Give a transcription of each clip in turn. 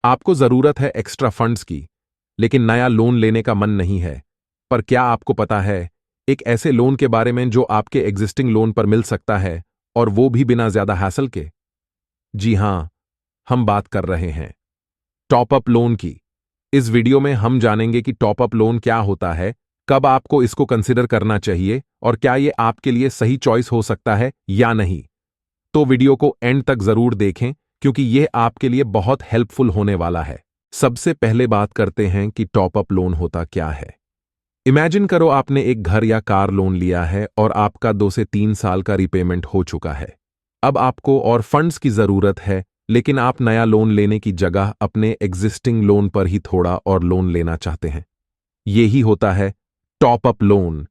आपको जरूरत है एक्स्ट्रा फंड्स की, लेकिन नया लोन लेने का मन नहीं है। पर क्या आपको पता है एक ऐसे लोन के बारे में जो आपके एग्जिस्टिंग लोन पर मिल सकता है, और वो भी बिना ज्यादा हैसल के? जी हां, हम बात कर रहे हैं टॉप अप लोन की। इस वीडियो में हम जानेंगे कि टॉप अप लोन क्या होता है, कब आपको इसको कंसिडर करना चाहिए, और क्या ये आपके लिए सही चॉइस हो सकता है या नहीं। तो वीडियो को एंड तक जरूर देखें, क्योंकि यह आपके लिए बहुत हेल्पफुल होने वाला है। सबसे पहले बात करते हैं कि टॉप अप लोन होता क्या है। इमेजिन करो आपने एक घर या कार लोन लिया है और आपका 2 से 3 साल का रिपेमेंट हो चुका है। अब आपको और फंड्स की जरूरत है, लेकिन आप नया लोन लेने की जगह अपने एग्जिस्टिंग लोन पर ही थोड़ा और लोन लेना चाहते हैं। यही होता है टॉप अप लोन।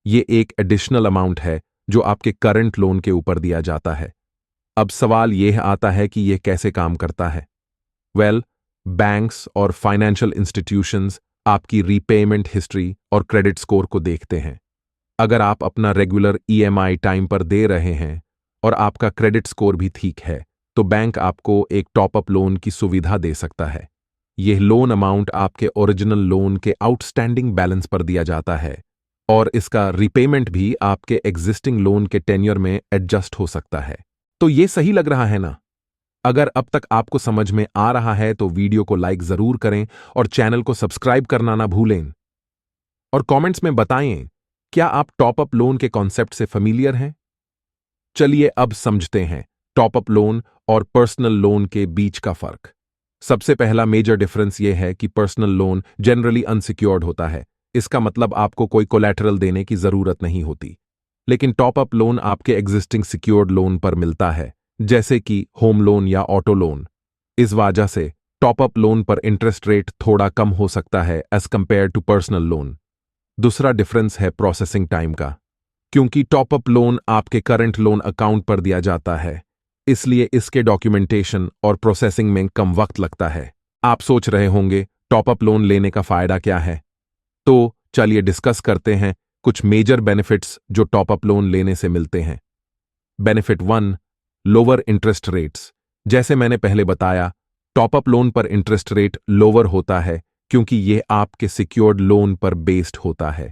ये एक एडिशनल अमाउंट है जो आपके करंट लोन के ऊपर दिया जाता है। अब सवाल यह आता है कि यह कैसे काम करता है। बैंक्स और फाइनेंशियल इंस्टीट्यूशंस आपकी रीपेमेंट हिस्ट्री और क्रेडिट स्कोर को देखते हैं। अगर आप अपना रेगुलर ईएमआई टाइम पर दे रहे हैं और आपका क्रेडिट स्कोर भी ठीक है, तो बैंक आपको एक टॉप अप लोन की सुविधा दे सकता है। यह लोन अमाउंट आपके ओरिजिनल लोन के आउटस्टैंडिंग बैलेंस पर दिया जाता है, और इसका रीपेमेंट भी आपके एग्जिस्टिंग लोन के टेन्योर में एडजस्ट हो सकता है। तो यह सही लग रहा है ना? अगर अब तक आपको समझ में आ रहा है तो वीडियो को लाइक जरूर करें और चैनल को सब्सक्राइब करना ना भूलें। और कमेंट्स में बताएं, क्या आप टॉप अप लोन के कॉन्सेप्ट से फेमिलियर हैं? चलिए अब समझते हैं टॉप अप लोन और पर्सनल लोन के बीच का फर्क। सबसे पहला मेजर डिफरेंस यह है कि पर्सनल लोन जनरली अनसिक्योर्ड होता है। इसका मतलब आपको कोई कोलैटरल देने की जरूरत नहीं होती। लेकिन टॉप अप लोन आपके एग्जिस्टिंग सिक्योर्ड लोन पर मिलता है, जैसे कि होम लोन या ऑटो लोन। इस वजह से टॉप अप लोन पर इंटरेस्ट रेट थोड़ा कम हो सकता है as compare to personal loan. दूसरा डिफरेंस है प्रोसेसिंग टाइम का। क्योंकि टॉप अप लोन आपके करंट लोन अकाउंट पर दिया जाता है, इसलिए इसके डॉक्यूमेंटेशन और प्रोसेसिंग में कम वक्त लगता है। आप सोच रहे होंगे टॉप अप लोन लेने का फायदा क्या है? तो चलिए डिस्कस करते हैं कुछ मेजर बेनिफिट्स जो टॉप अप लोन लेने से मिलते हैं। Benefit 1, lower interest rates. जैसे मैंने पहले बताया, टॉप अप लोन पर इंटरेस्ट रेट लोअर होता है क्योंकि यह आपके सिक्योर्ड लोन पर बेस्ड होता है।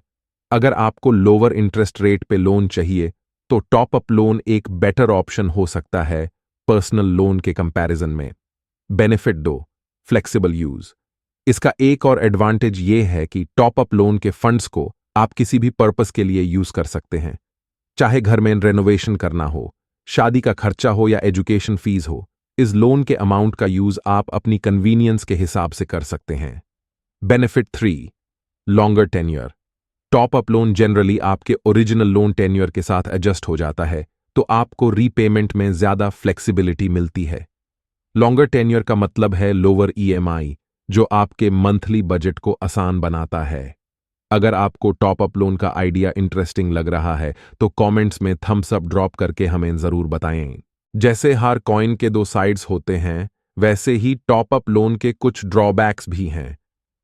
अगर आपको लोअर इंटरेस्ट रेट पे लोन चाहिए, तो टॉप अप लोन एक बेटर ऑप्शन हो सकता है पर्सनल लोन के कंपैरिजन में। Benefit 2, flexible use. इसका एक और एडवांटेज यह है कि टॉप अप लोन के फंड्स को आप किसी भी पर्पस के लिए यूज कर सकते हैं। चाहे घर में रेनोवेशन करना हो, शादी का खर्चा हो या एजुकेशन फीस हो, इस लोन के अमाउंट का यूज आप अपनी कन्वीनियंस के हिसाब से कर सकते हैं। Benefit 3, longer tenure. Top up loan generally आपके ओरिजिनल लोन टेन्योर के साथ एडजस्ट हो जाता है, तो आपको रीपेमेंट में ज्यादा फ्लेक्सिबिलिटी मिलती है। लॉन्गर टेन्योर का मतलब है लोअर ईएमआई, जो आपके मंथली बजट को आसान बनाता है। अगर आपको टॉप अप लोन का आइडिया इंटरेस्टिंग लग रहा है, तो कमेंट्स में थम्स अप ड्रॉप करके हमें जरूर बताएं। जैसे हर कॉइन के 2 साइड्स होते हैं, वैसे ही टॉप अप लोन के कुछ ड्रॉबैक्स भी हैं।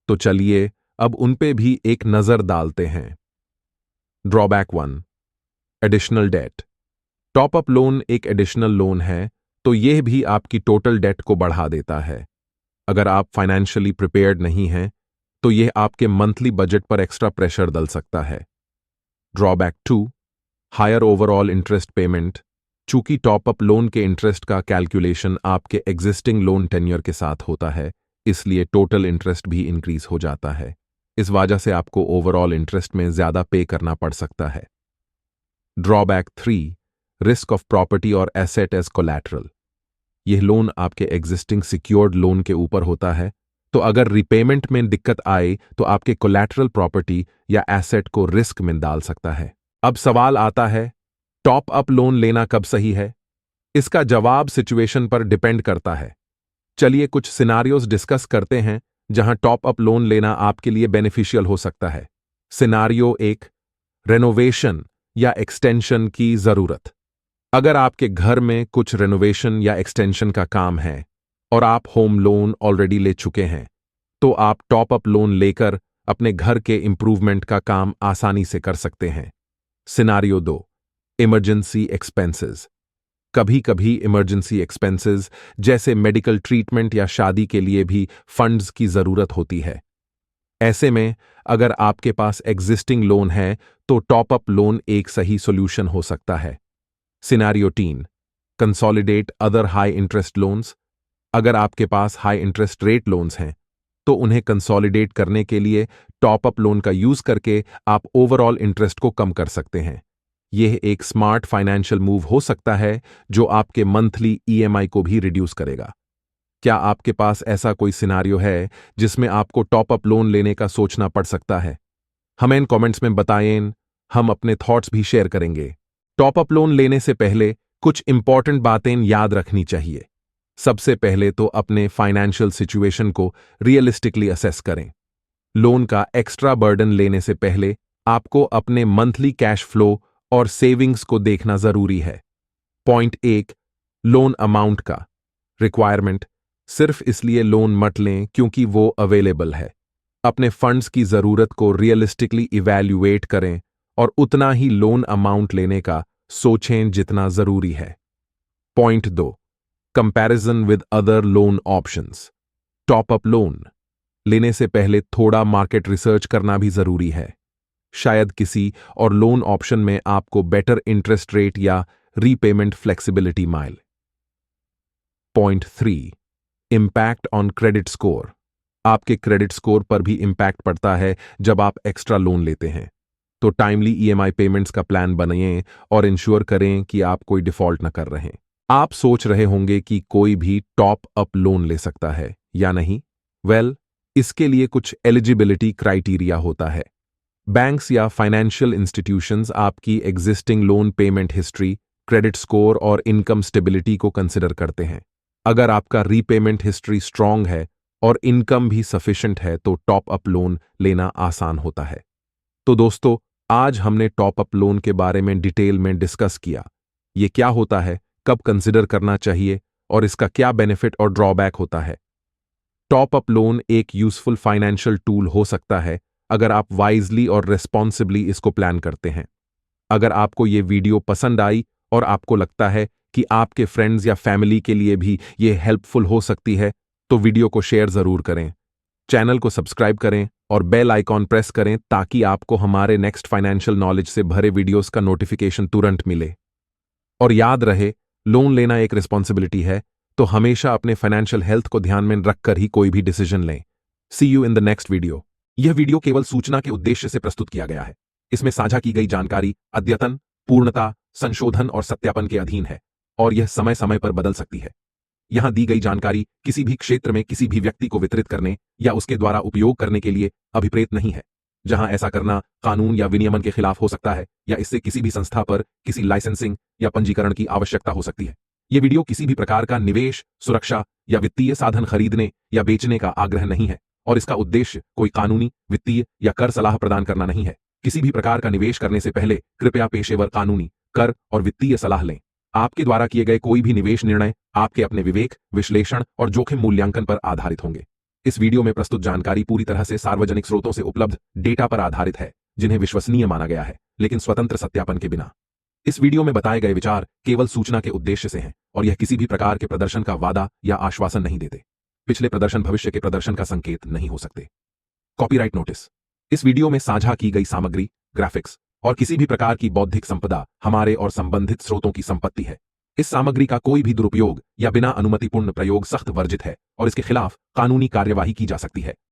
तो चलिए अब उन पे भी एक नजर डालते हैं। Drawback 1, additional date. Top up loan एक एडिशनल लोन है, तो यह भी आपकी टोटल डेट को बढ़ा देता है। अगर आप फाइनेंशियली प्रिपेयर्ड नहीं हैं, तो यह आपके मंथली बजट पर एक्स्ट्रा प्रेशर डाल सकता है। Drawback 2, higher overall interest payment. चूंकि टॉप अप लोन के इंटरेस्ट का कैलकुलेशन आपके एग्जिस्टिंग लोन टेन्योर के साथ होता है, इसलिए टोटल इंटरेस्ट भी इंक्रीज हो जाता है। इस वजह से आपको ओवरऑल इंटरेस्ट में ज्यादा पे करना पड़ सकता है। ड्रॉबैक 3, रिस्क ऑफ प्रॉपर्टी और एसेट एज कोलैटरल। यह लोन आपके एग्जिस्टिंग सिक्योर्ड लोन के ऊपर होता है, तो अगर रिपेमेंट में दिक्कत आए तो आपके कोलैटरल प्रॉपर्टी या एसेट को रिस्क में डाल सकता है। अब सवाल आता है, टॉप अप लोन लेना कब सही है? इसका जवाब सिचुएशन पर डिपेंड करता है। चलिए कुछ सिनारियोज डिस्कस करते हैं जहां टॉप अप लोन लेना आपके लिए बेनिफिशियल हो सकता है। सिनारियो 1, रेनोवेशन या एक्सटेंशन की जरूरत। अगर आपके घर में कुछ रेनोवेशन या एक्सटेंशन का काम है और आप होम लोन ऑलरेडी ले चुके हैं, तो आप टॉप अप लोन लेकर अपने घर के इंप्रूवमेंट का काम आसानी से कर सकते हैं। Scenario 2, emergency expenses. कभी कभी इमरजेंसी एक्सपेंसेस जैसे मेडिकल ट्रीटमेंट या शादी के लिए भी फंड्स की जरूरत होती है। ऐसे में अगर आपके पास एग्जिस्टिंग लोन है तो टॉप अप लोन एक सही सॉल्यूशन हो सकता है। Scenario 3, consolidate other high interest loans. अगर आपके पास हाई इंटरेस्ट रेट लोन्स हैं तो उन्हें कंसोलिडेट करने के लिए टॉप अप लोन का यूज करके आप ओवरऑल इंटरेस्ट को कम कर सकते हैं। यह एक स्मार्ट फाइनेंशियल मूव हो सकता है जो आपके मंथली ईएमआई को भी रिड्यूस करेगा। क्या आपके पास ऐसा कोई सिनारियो है जिसमें आपको टॉप अप लोन लेने का सोचना पड़ सकता है? हमें इन कमेंट्स में बताएं, हम अपने थॉट्स भी शेयर करेंगे। टॉप अप लोन लेने से पहले कुछ इंपॉर्टेंट बातें याद रखनी चाहिए। सबसे पहले तो अपने फाइनेंशियल सिचुएशन को रियलिस्टिकली असेस करें। लोन का एक्स्ट्रा बर्डन लेने से पहले आपको अपने मंथली कैश फ्लो और सेविंग्स को देखना जरूरी है। पॉइंट 1, लोन अमाउंट का रिक्वायरमेंट। सिर्फ इसलिए लोन मत लें क्योंकि वो अवेलेबल है। अपने फंड्स की जरूरत को रियलिस्टिकली इवैल्यूएट करें और उतना ही लोन अमाउंट लेने का सोचें जितना जरूरी है। Point 2, comparison with other loan options. Top up loan लेने से पहले थोड़ा मार्केट रिसर्च करना भी जरूरी है। शायद किसी और लोन ऑप्शन में आपको बेटर इंटरेस्ट रेट या रीपेमेंट फ्लेक्सिबिलिटी मिले। Point 3, impact on credit score. आपके क्रेडिट स्कोर पर भी इम्पैक्ट पड़ता है जब आप एक्स्ट्रा लोन लेते हैं। तो टाइमली ईएमआई पेमेंट्स का प्लान बनाएं और इंश्योर करें कि आप कोई डिफॉल्ट न कर रहे हैं। आप सोच रहे होंगे कि कोई भी टॉप अप लोन ले सकता है या नहीं? इसके लिए कुछ एलिजिबिलिटी क्राइटेरिया होता है। बैंक्स या फाइनेंशियल इंस्टीट्यूशंस आपकी existing loan payment history, credit score और इनकम स्टेबिलिटी को कंसिडर करते हैं। अगर आपका रीपेमेंट हिस्ट्री स्ट्रांग है और इनकम भी सफिशिएंट है तो टॉप अप लोन लेना आसान होता है। तो दोस्तों, आज हमने टॉप अप लोन के बारे में डिटेल में डिस्कस किया। ये क्या होता है, कब कंसिडर करना चाहिए और इसका क्या बेनिफिट और ड्रॉबैक होता है। टॉप अप लोन एक यूजफुल फाइनेंशियल टूल हो सकता है अगर आप वाइजली और रेस्पॉन्सिबली इसको प्लान करते हैं। अगर आपको ये वीडियो पसंद आई और आपको लगता है कि आपके फ्रेंड्स या फैमिली के लिए भी ये हेल्पफुल हो सकती है तो वीडियो को शेयर जरूर करें, चैनल को सब्सक्राइब करें और बेल आइकॉन प्रेस करें ताकि आपको हमारे नेक्स्ट फाइनेंशियल नॉलेज से भरे वीडियोस का नोटिफिकेशन तुरंत मिले। और याद रहे, लोन लेना एक रिस्पॉन्सिबिलिटी है, तो हमेशा अपने फाइनेंशियल हेल्थ को ध्यान में रखकर ही कोई भी डिसीजन लें। See you in the next video. यह वीडियो केवल सूचना के उद्देश्य से प्रस्तुत किया गया है। इसमें साझा की गई जानकारी अद्यतन, पूर्णता, संशोधन और सत्यापन के अधीन है और यह समय समय पर बदल सकती है। यहां दी गई जानकारी किसी भी क्षेत्र में किसी भी व्यक्ति को वितरित करने या उसके द्वारा उपयोग करने के लिए अभिप्रेत नहीं है, जहां ऐसा करना कानून या विनियमन के खिलाफ हो सकता है या इससे किसी भी संस्था पर किसी लाइसेंसिंग या पंजीकरण की आवश्यकता हो सकती है। यह वीडियो किसी भी प्रकार का निवेश, सुरक्षा या वित्तीय साधन खरीदने या बेचने का आग्रह नहीं है और इसका उद्देश्य कोई कानूनी, वित्तीय या कर सलाह प्रदान करना नहीं है। किसी भी प्रकार का निवेश करने से पहले कृपया पेशेवर कानूनी, कर और वित्तीय सलाह लें। आपके द्वारा किए गए कोई भी निवेश निर्णय आपके अपने विवेक, विश्लेषण और जोखिम मूल्यांकन पर आधारित होंगे। इस वीडियो में प्रस्तुत जानकारी पूरी तरह से सार्वजनिक स्रोतों से उपलब्ध डेटा पर आधारित है, जिन्हें विश्वसनीय माना गया है, लेकिन स्वतंत्र सत्यापन के बिना। इस वीडियो में बताए गए विचार केवल सूचना के उद्देश्य से हैं और यह किसी भी प्रकार के प्रदर्शन का वादा या आश्वासन नहीं देते। पिछले प्रदर्शन भविष्य के प्रदर्शन का संकेत नहीं हो सकते। Copyright notice. इस वीडियो में साझा की गई सामग्री, ग्राफिक्स और किसी भी प्रकार की बौद्धिक संपदा हमारे और संबंधित स्रोतों की संपत्ति है। इस सामग्री का कोई भी दुरुपयोग या बिना अनुमतिपूर्ण प्रयोग सख्त वर्जित है और इसके खिलाफ कानूनी कार्यवाही की जा सकती है।